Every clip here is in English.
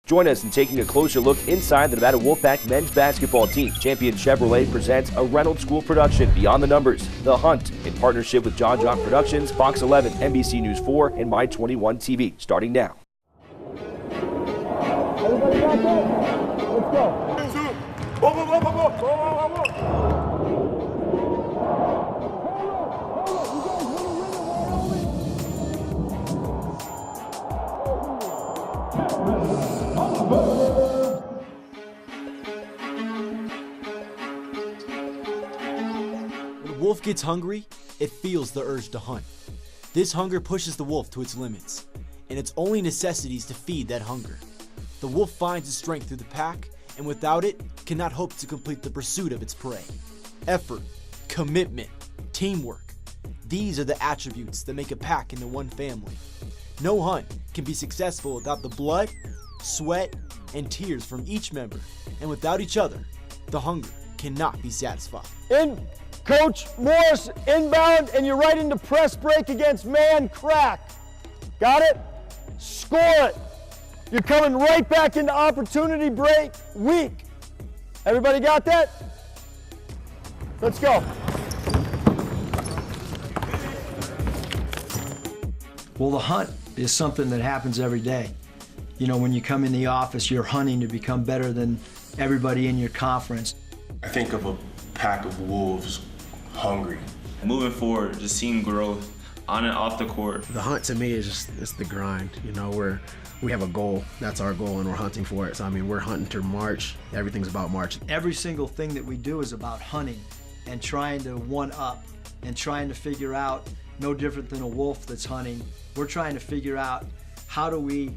Join us in taking a closer look inside the Nevada Wolfpack men's basketball team. Champion Chevrolet presents a Reynolds School production, Beyond the Numbers, The Hunt, in partnership with John Jock Productions, Fox 11, NBC News 4, and My21 TV, starting now. Everybody got that? Let's go. When a wolf gets hungry, it feels the urge to hunt. This hunger pushes the wolf to its limits, and its only necessity is to feed that hunger. The wolf finds its strength through the pack, and without it, cannot hope to complete the pursuit of its prey. Effort, commitment, teamwork. These are the attributes that make a pack into one family. No hunt can be successful without the blood, sweat, and tears from each member, and without each other, the hunger cannot be satisfied. In, Coach Morris, inbound, and you're right into press break against man crack. Got it? Score it. You're coming right back into opportunity break weak. Everybody got that? Let's go. Well, the hunt is something that happens every day. You know, when you come in the office, you're hunting to become better than everybody in your conference. I think of a pack of wolves hungry. Moving forward, just seeing growth on and off the court. The hunt to me is just, it's the grind. You know, we have a goal. That's our goal, and we're hunting for it. So, I mean, we're hunting to March. Everything's about March. Every single thing that we do is about hunting and trying to one-up and trying to figure out, no different than a wolf that's hunting, we're trying to figure out how do we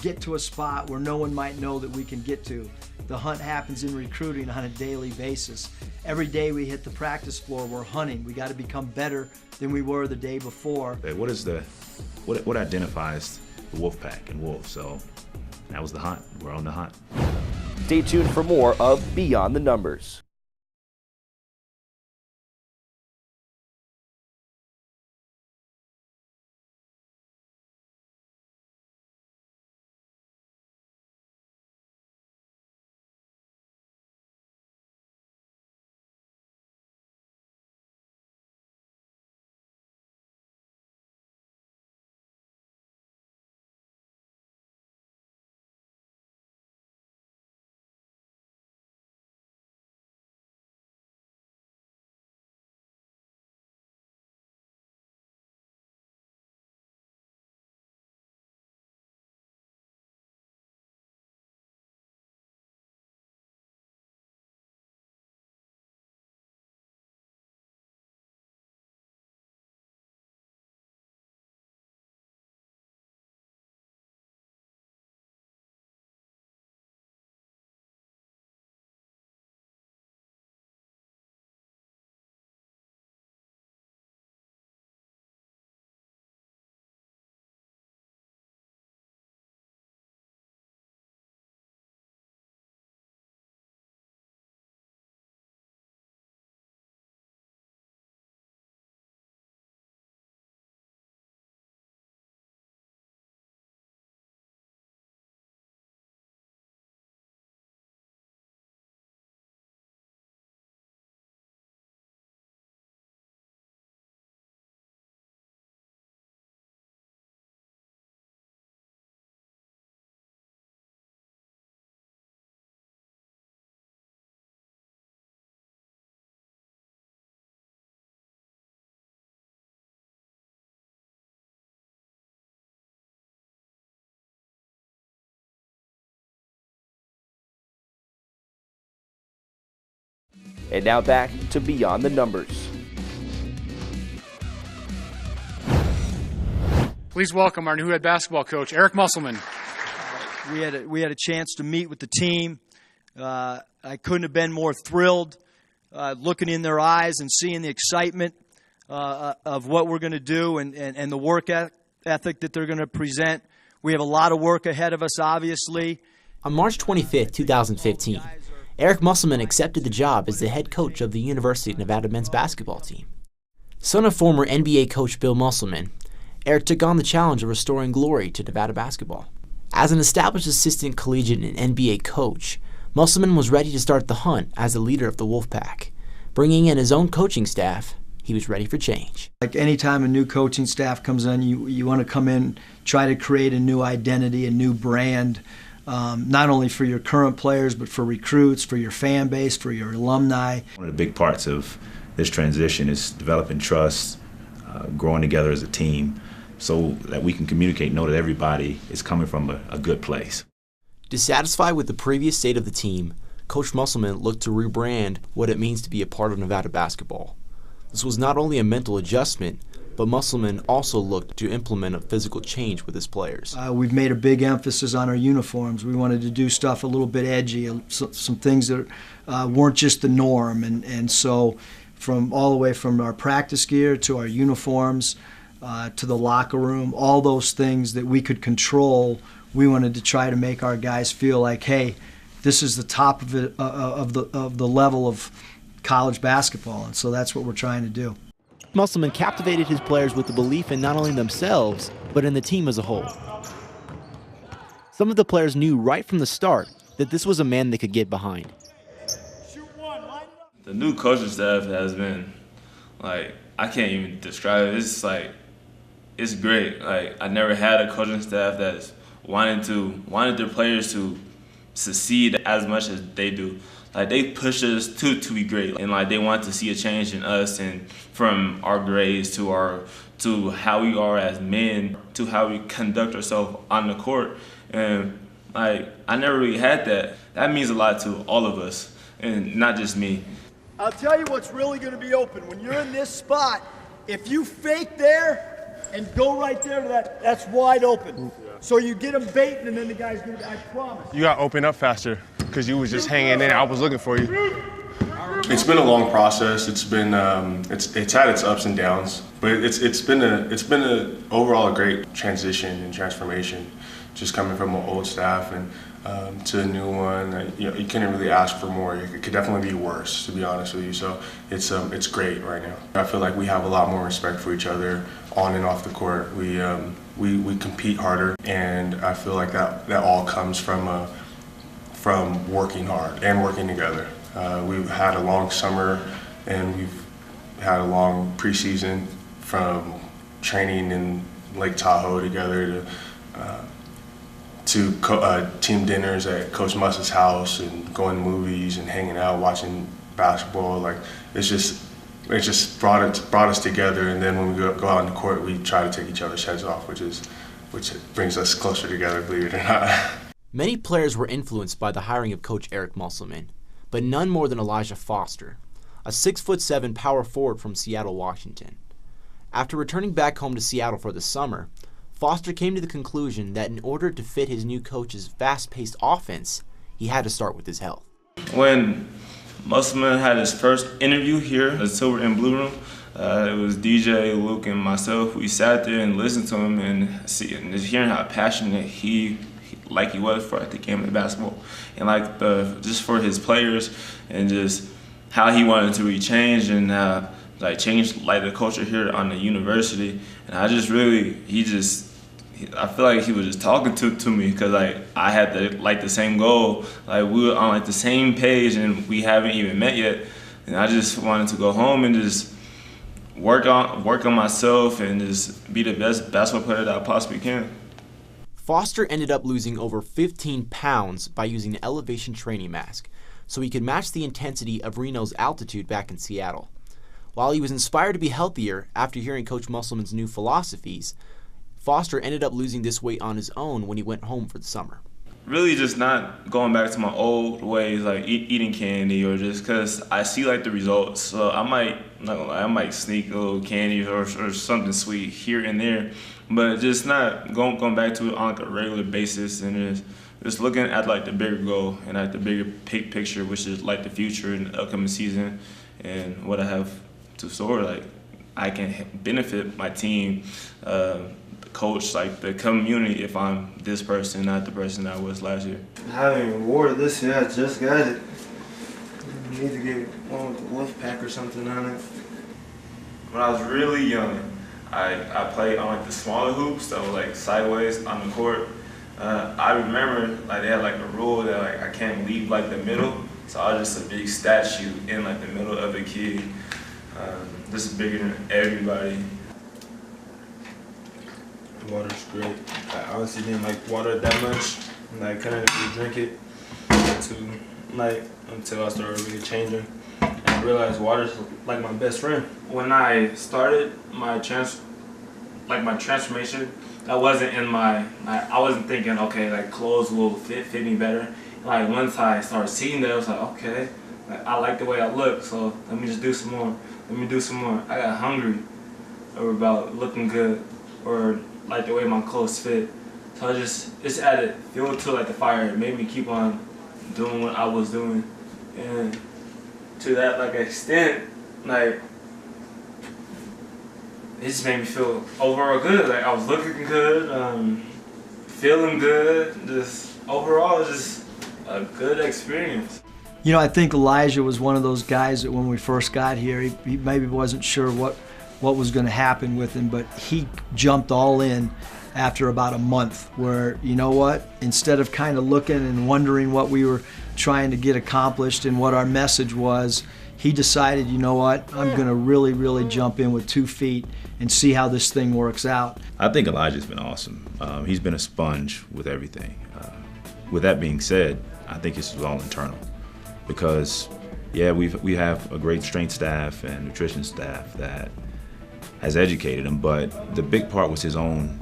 get to a spot where no one might know that we can get to. The hunt happens in recruiting on a daily basis. Every day we hit the practice floor, we're hunting. We got to become better than we were the day before. What identifies the wolf pack and wolves? So that was the hunt. We're on the hunt. Stay tuned for more of Beyond the Numbers. And now back to Beyond the Numbers. Please welcome our new head basketball coach, Eric Musselman. We had a chance to meet with the team. I couldn't have been more thrilled looking in their eyes and seeing the excitement of what we're going to do and the work ethic that they're going to present. We have a lot of work ahead of us, obviously. On March 25, 2015, Eric Musselman accepted the job as the head coach of the University of Nevada men's basketball team. Son of former NBA coach Bill Musselman, Eric took on the challenge of restoring glory to Nevada basketball. As an established assistant collegiate and NBA coach, Musselman was ready to start the hunt as the leader of the Wolfpack. Bringing in his own coaching staff, he was ready for change. Like anytime a new coaching staff comes in, you want to come in, try to create a new identity, a new brand, not only for your current players, but for recruits, for your fan base, for your alumni. One of the big parts of this transition is developing trust, growing together as a team, so that we can communicate, know that everybody is coming from a good place. Dissatisfied with the previous state of the team, Coach Musselman looked to rebrand what it means to be a part of Nevada basketball. This was not only a mental adjustment, but Musselman also looked to implement a physical change with his players. We've made a big emphasis on our uniforms. We wanted to do stuff a little bit edgy, some things that weren't just the norm. And so from all the way from our practice gear to our uniforms to the locker room, all those things that we could control, we wanted to try to make our guys feel like, hey, this is the top of it, of the level of college basketball, and so that's what we're trying to do. Musselman captivated his players with the belief in not only themselves, but in the team as a whole. Some of the players knew right from the start that this was a man they could get behind. The new coaching staff has been, like, I can't even describe it. It's like, it's great. Like, I never had a coaching staff that's wanted their players to succeed as much as they do. Like, they push us to be great, and like they want to see a change in us, and from our grades to how we are as men to how we conduct ourselves on the court. And like, I never really had that. That means a lot to all of us, and not just me. I'll tell you what's really going to be open. When you're in this spot, if you fake there and go right there to that's wide open. So you get them baiting, and then the guy's going to, I promise. You got to open up faster because you was just hanging in. I was looking for you. It's been a long process. It's been it's had its ups and downs, but it's been a overall a great transition and transformation, just coming from an old staff and to a new one. You couldn't really ask for more. It could definitely be worse, to be honest with you. So it's great right now. I feel like we have a lot more respect for each other on and off the court. We compete harder, and I feel like that all comes from working hard and working together. We've had a long summer, and we've had a long preseason, from training in Lake Tahoe together to team dinners at Coach Muss's house, and going to movies and hanging out, watching basketball. Like, it just brought us together, and then when we go out on the court, we try to take each other's heads off, which brings us closer together, believe it or not. Many players were influenced by the hiring of Coach Eric Musselman, but none more than Elijah Foster, a 6'7" power forward from Seattle, Washington. After returning back home to Seattle for the summer, Foster came to the conclusion that in order to fit his new coach's fast-paced offense, he had to start with his health. When Musselman had his first interview here at Silver and Blue Room, it was DJ, Luke, and myself. We sat there and listened to him and just hearing how passionate he was for the game of basketball, and like just for his players, and just how he wanted to really change and change like the culture here on the university. And I just really, I feel like he was just talking to me, because like I had the same goal. Like, we were on like the same page, and we haven't even met yet. And I just wanted to go home and just work on myself and just be the best basketball player that I possibly can. Foster ended up losing over 15 pounds by using an elevation training mask, so he could match the intensity of Reno's altitude back in Seattle. While he was inspired to be healthier after hearing Coach Musselman's new philosophies, Foster ended up losing this weight on his own when he went home for the summer. Really just not going back to my old ways, like eating candy, or just because I see like the results. So I might sneak a little candy or something sweet here and there, but just not going back to it on like a regular basis, and just looking at like the bigger goal and like the bigger picture, which is like the future and the upcoming season and what I have to store. Like, I can benefit my team, coach, like the community, if I'm this person, not the person I was last year. I haven't even wore it this year. I just got it. You need to get one with the Wolfpack or something on it. When I was really young, I played on like the smaller hoops that were like sideways on the court. I remember like they had like a rule that like I can't leave like the middle, so I was just a big statue in like the middle of the key. This is bigger than everybody. Water's great. I honestly didn't like water that much. Like, couldn't really drink it until I started really changing. And I realized water's like my best friend. When I started my transformation, that wasn't in I wasn't thinking, okay, like clothes will fit me better. Like once I started seeing that, I was like, okay, like, I like the way I look, so let me just do some more. Let me do some more. I got hungry about looking good or like the way my clothes fit. So I just added fuel to like the fire. It made me keep on doing what I was doing. And to that like extent, like it just made me feel overall good. Like I was looking good, feeling good. Just overall, just a good experience. You know, I think Elijah was one of those guys that when we first got here, he maybe wasn't sure what was going to happen with him, but he jumped all in after about a month where, you know what, instead of kind of looking and wondering what we were trying to get accomplished and what our message was, he decided, you know what, I'm going to really, really jump in with 2 feet and see how this thing works out. I think Elijah's been awesome. He's been a sponge with everything. With that being said, I think this is all internal because, yeah, we have a great strength staff and nutrition staff that has educated him, but the big part was his own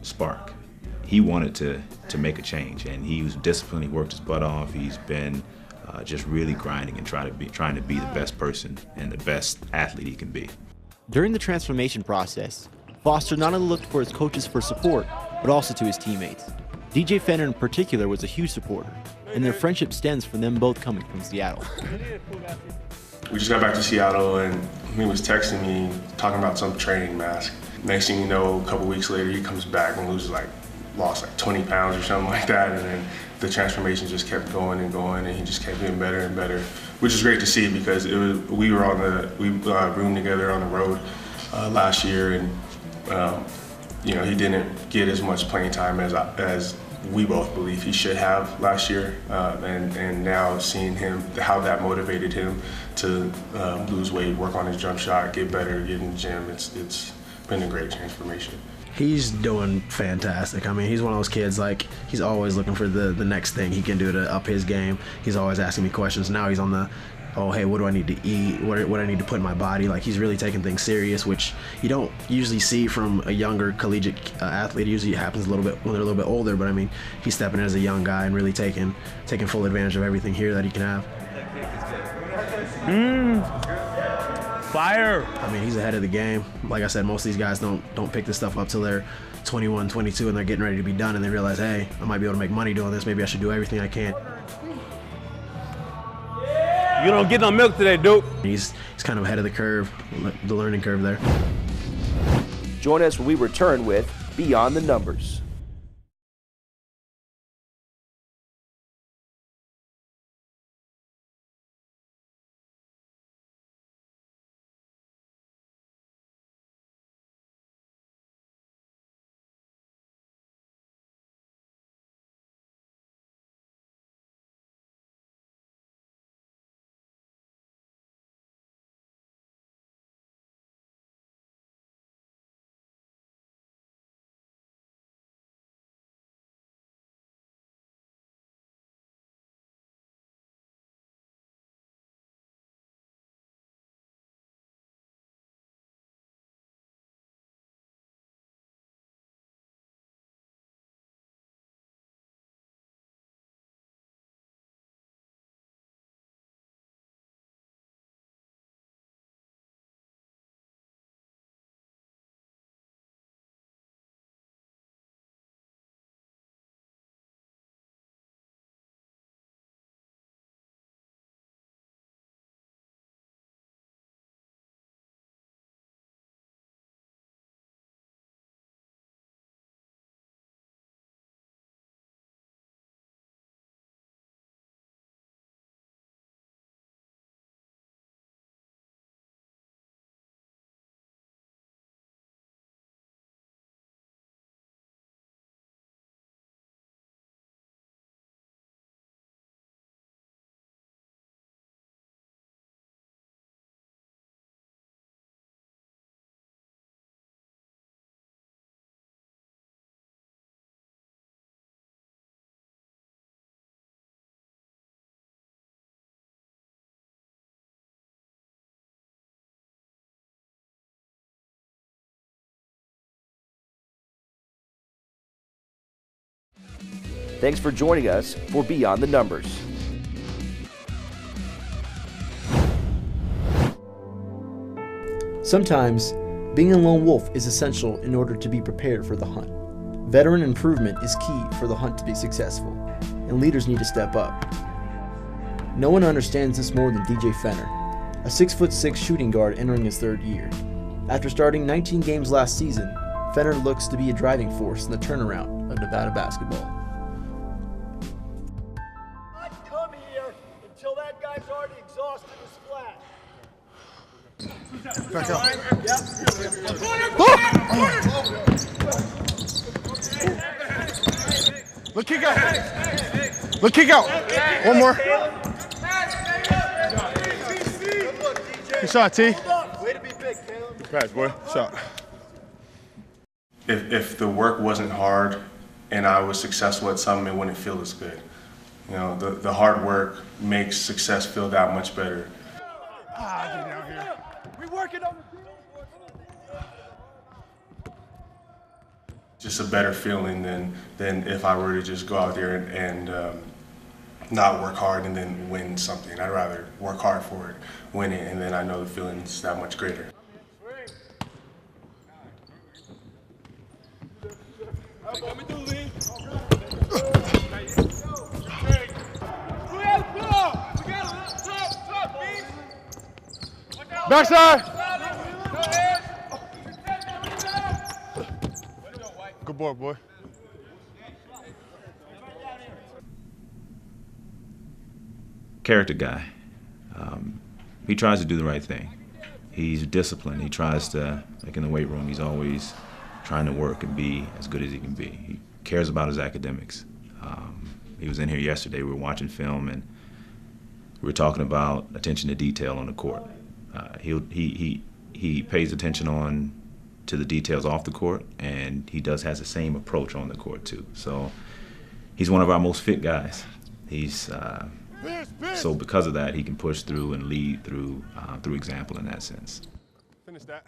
spark. He wanted to make a change, and he was disciplined. He worked his butt off. He's been just really grinding and trying to be the best person and the best athlete he can be. During the transformation process, Foster not only looked for his coaches for support, but also to his teammates. DJ Fenner in particular was a huge supporter, and their friendship stems from them both coming from Seattle. We just got back to Seattle and he was texting me talking about some training mask. Next thing you know, a couple weeks later, he comes back and lost like 20 pounds or something like that. And then the transformation just kept going and going, and he just kept getting better and better, which is great to see because we roomed together on the road last year, and you know, he didn't get as much playing time as we both believe he should have last year, and now seeing him, how that motivated him to lose weight, work on his jump shot, get better, get in the gym, it's been a great transformation. He's doing fantastic. I mean, he's one of those kids, like, he's always looking for the next thing he can do to up his game. He's always asking me questions. Now he's on the, oh, hey, what do I need to eat? What do I need to put in my body? Like, he's really taking things serious, which you don't usually see from a younger collegiate athlete. Usually it happens a little bit when they're a little bit older, but I mean, he's stepping in as a young guy and really taking full advantage of everything here that he can have. Fire! I mean, he's ahead of the game. Like I said, most of these guys don't pick this stuff up till they're 21, 22, and they're getting ready to be done, and they realize, hey, I might be able to make money doing this. Maybe I should do everything I can. You don't get no milk today, dude. He's kind of ahead of the curve, the learning curve there. Join us when we return with Beyond the Numbers. Thanks for joining us for Beyond the Numbers. Sometimes, being a lone wolf is essential in order to be prepared for the hunt. Veteran improvement is key for the hunt to be successful, and leaders need to step up. No one understands this more than DJ Fenner, a 6'6" shooting guard entering his 3rd year. After starting 19 games last season, Fenner looks to be a driving force in the turnaround of Nevada basketball. Not come here until that guy's already exhausted his flat. Back out. Look, kick out. Look, kick out. One more. Good shot, T. Way to be big, Caleb. Good pass, boy. Shot. If the work wasn't hard and I was successful at something, it wouldn't feel as good. You know, the hard work makes success feel that much better. Get down here. We working on the Just a better feeling than if I were to just go out there and not work hard and then win something. I'd rather work hard for it, win it, and then I know the feeling's that much greater. Backside. Good boy. Character guy. He tries to do the right thing. He's disciplined. He tries to, like in the weight room, he's always trying to work and be as good as he can be. He cares about his academics. He was in here yesterday. We were watching film and we were talking about attention to detail on the court. He pays attention to the details off the court, and he has the same approach on the court too. So he's one of our most fit guys. He's so because of that, he can push through and lead through example in that sense. Finish that.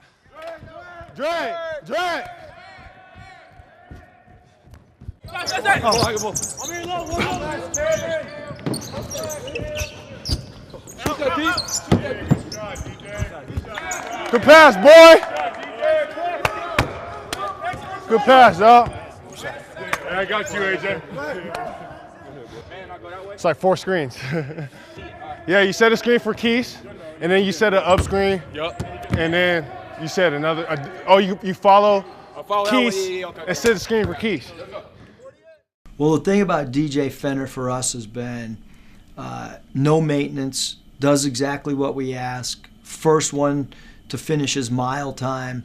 Drag. Good pass, boy. Good pass, dog. I got you, AJ. It's like 4 screens. Yeah, you set a screen for Keys, and then you set an up screen. Yup. And then you set another. You follow Keys and set a screen for Keys. Well, the thing about DJ Fenner for us has been no maintenance, does exactly what we ask. First one to finish his mile time,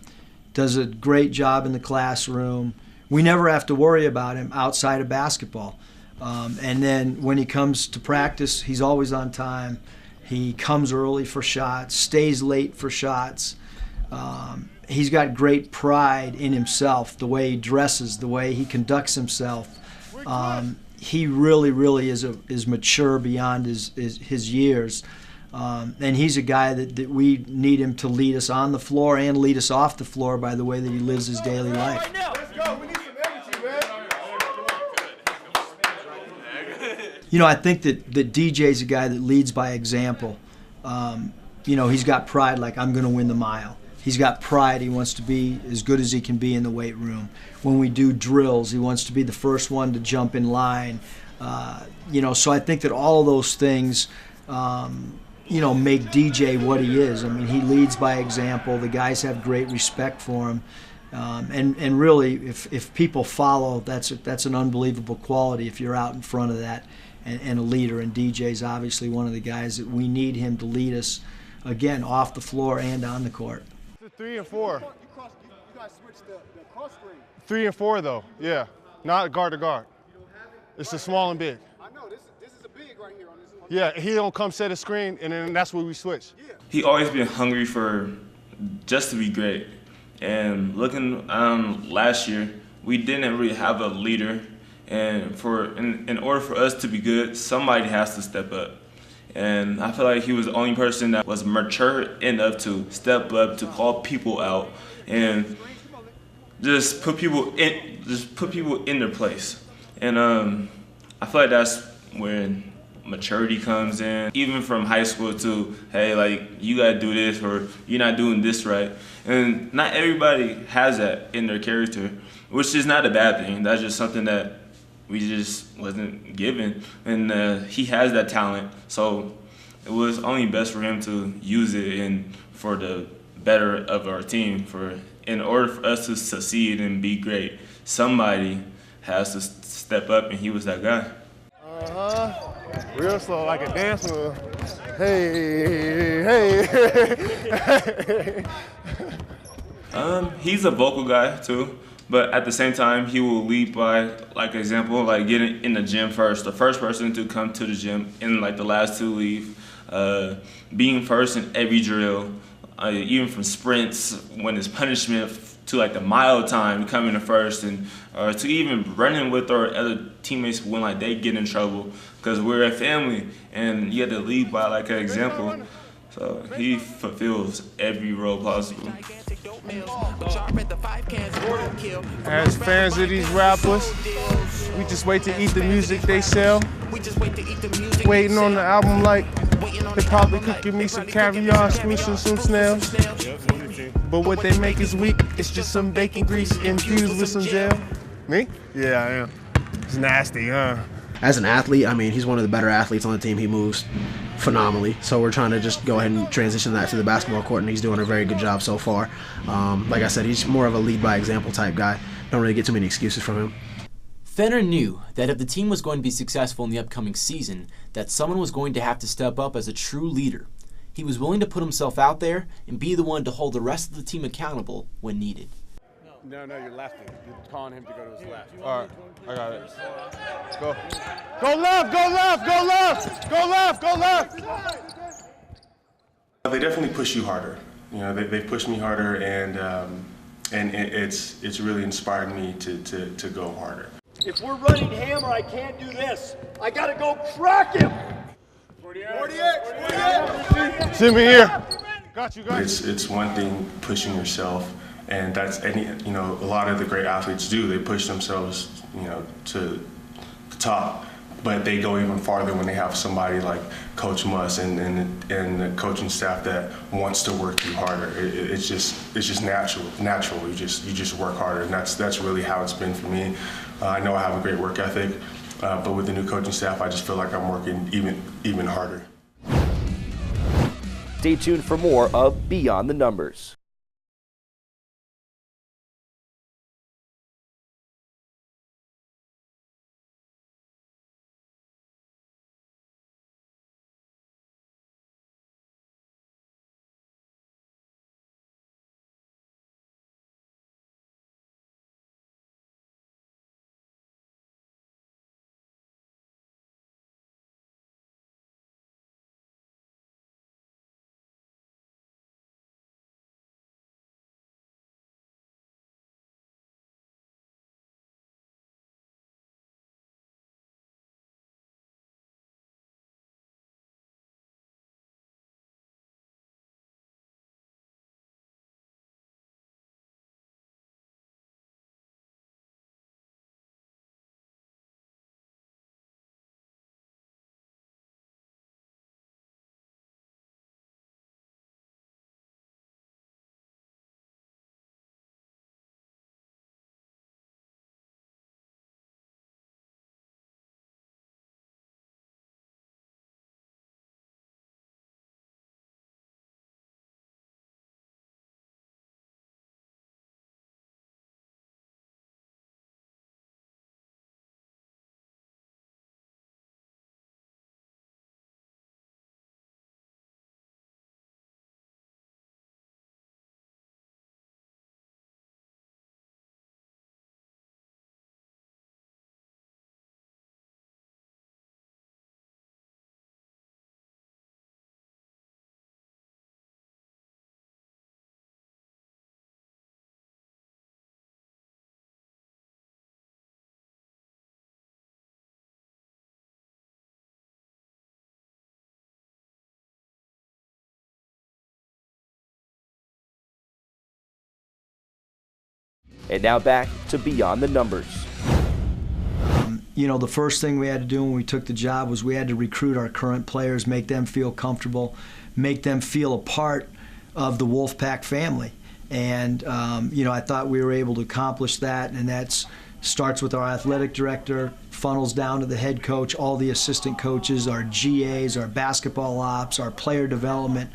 does a great job in the classroom. We never have to worry about him outside of basketball. And then when he comes to practice, he's always on time. He comes early for shots, stays late for shots. He's got great pride in himself, the way he dresses, the way he conducts himself. He really is mature beyond his years. And he's a guy that we need him to lead us on the floor and lead us off the floor by the way that he lives his daily life. You know, I think that DJ's a guy that leads by example. You know, he's got pride, like, I'm going to win the mile. He's got pride. He wants to be as good as he can be in the weight room. When we do drills, he wants to be the first one to jump in line. You know, so I think that all of those things, you know, make DJ what he is. I mean, he leads by example. The guys have great respect for him. And really, if people follow, that's an unbelievable quality if you're out in front of that and a leader. And DJ's obviously one of the guys that we need him to lead us, again, off the floor and on the court. 3 and 4. You guys switched the cross screen. 3 and 4 though, yeah. Not guard to guard. It's a small and big. I know, this is a big right here on this one. Yeah, he don't come set a screen, and then that's where we switch. Yeah. He always been hungry for just to be great. And looking last year, we didn't really have a leader. And in order for us to be good, somebody has to step up. And I feel like he was the only person that was mature enough to step up, to call people out, and just put people in their place. And I feel like that's when maturity comes in, even from high school to, hey, like, you gotta do this or you're not doing this right. And not everybody has that in their character, which is not a bad thing. That's just something that we just wasn't given. And he has that talent, so it was only best for him to use it and for the better of our team. In order for us to succeed and be great, somebody has to step up, and he was that guy. Real slow, like a dance move. Hey, hey. He's a vocal guy too, but at the same time, he will lead by like example, like getting in the gym first. The first person to come to the gym, and like the last to leave. Being first in every drill, even from sprints when it's punishment to like the mile time, coming to first, and to even running with our other teammates when like they get in trouble, because we're a family and you have to lead by like an example. So he fulfills every role possible. As fans of these rappers, we just wait to eat the music they sell. Waiting on the album like they probably cooking me some caviar, squishing some snails. But what they make is weak. It's just some bacon grease infused with some gel. Me? Yeah, I am. It's nasty, huh? As an athlete, I mean, he's one of the better athletes on the team. He moves phenomenally. So we're trying to just go ahead and transition that to the basketball court, and he's doing a very good job so far. Like I said, he's more of a lead by example type guy. Don't really get too many excuses from him. Fenner knew that if the team was going to be successful in the upcoming season, that someone was going to have to step up as a true leader. He was willing to put himself out there and be the one to hold the rest of the team accountable when needed. No, you're lefting. You're calling him to go to his left. All right, I got it. Go. Go left, go left, go left, go left, go left. They definitely push you harder. You know, they push me harder, and it's really inspired me to go harder. If we're running hammer, I can't do this. I gotta go crack him. 48. See me here. Got you. It's one thing pushing yourself, and that's a lot of the great athletes do. They push themselves, to the top, but they go even farther when they have somebody like Coach Muss and the coaching staff that wants to work you harder. It's just natural. You just work harder, and that's really how it's been for me. I know I have a great work ethic, but with the new coaching staff, I just feel like I'm working even harder. Stay tuned for more of Beyond the Numbers. And now back to Beyond the Numbers. you know, the first thing we had to do when we took the job was we had to recruit our current players, make them feel comfortable, make them feel a part of the Wolfpack family. And, you know, I thought we were able to accomplish that, and that starts with our athletic director, funnels down to the head coach, all the assistant coaches, our GAs, our basketball ops, our player development.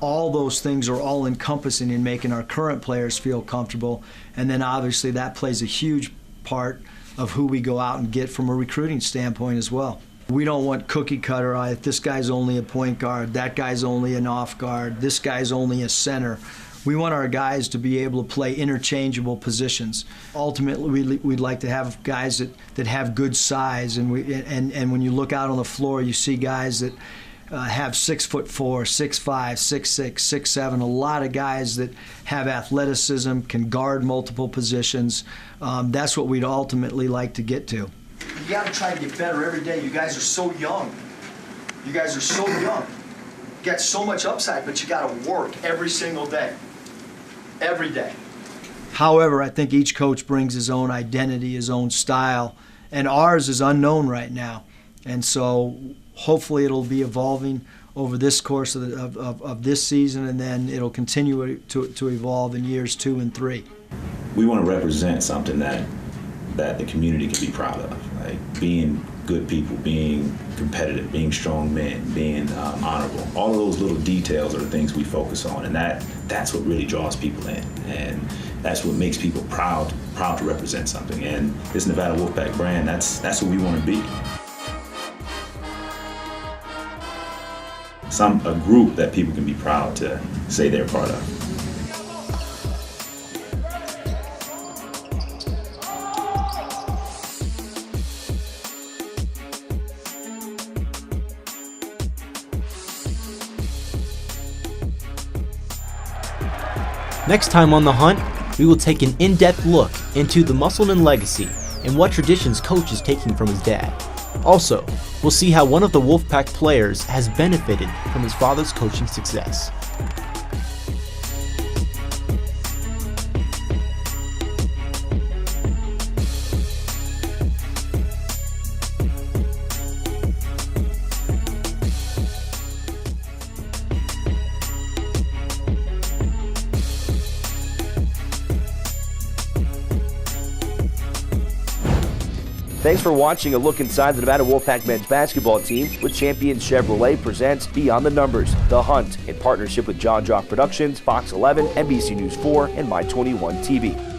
All those things are all encompassing in making our current players feel comfortable. And then obviously that plays a huge part of who we go out and get from a recruiting standpoint as well. We don't want cookie cutter, this guy's only a point guard, that guy's only an off guard, this guy's only a center. We want our guys to be able to play interchangeable positions. Ultimately, we'd like to have guys that have good size, and when you look out on the floor, you see guys that have 6'4", 6'5", 6'6", 6'7", a lot of guys that have athleticism, can guard multiple positions. That's what we'd ultimately like to get to. You got to try to get better every day. You guys are so young. You guys are so young. You got so much upside, but you got to work every single day. Every day. However, I think each coach brings his own identity, his own style, and ours is unknown right now. And so hopefully it'll be evolving over this course of this season, and then it'll continue to evolve in years 2 and 3. We want to represent something that the community can be proud of, like being good people, being competitive, being strong men, being honorable. All of those little details are the things we focus on, and that's what really draws people in, and that's what makes people proud to represent something. And this Nevada Wolfpack brand, that's what we want to be. A group that people can be proud to say they're part of. Next time on The Hunt, we will take an in-depth look into the Musselman legacy and what traditions Coach is taking from his dad. Also, we'll see how one of the Wolfpack players has benefited from his father's coaching success. Thanks for watching a look inside the Nevada Wolfpack men's basketball team with Champion Chevrolet presents Beyond the Numbers, The Hunt, in partnership with John Jock Productions, Fox 11, NBC News 4, and My 21 TV.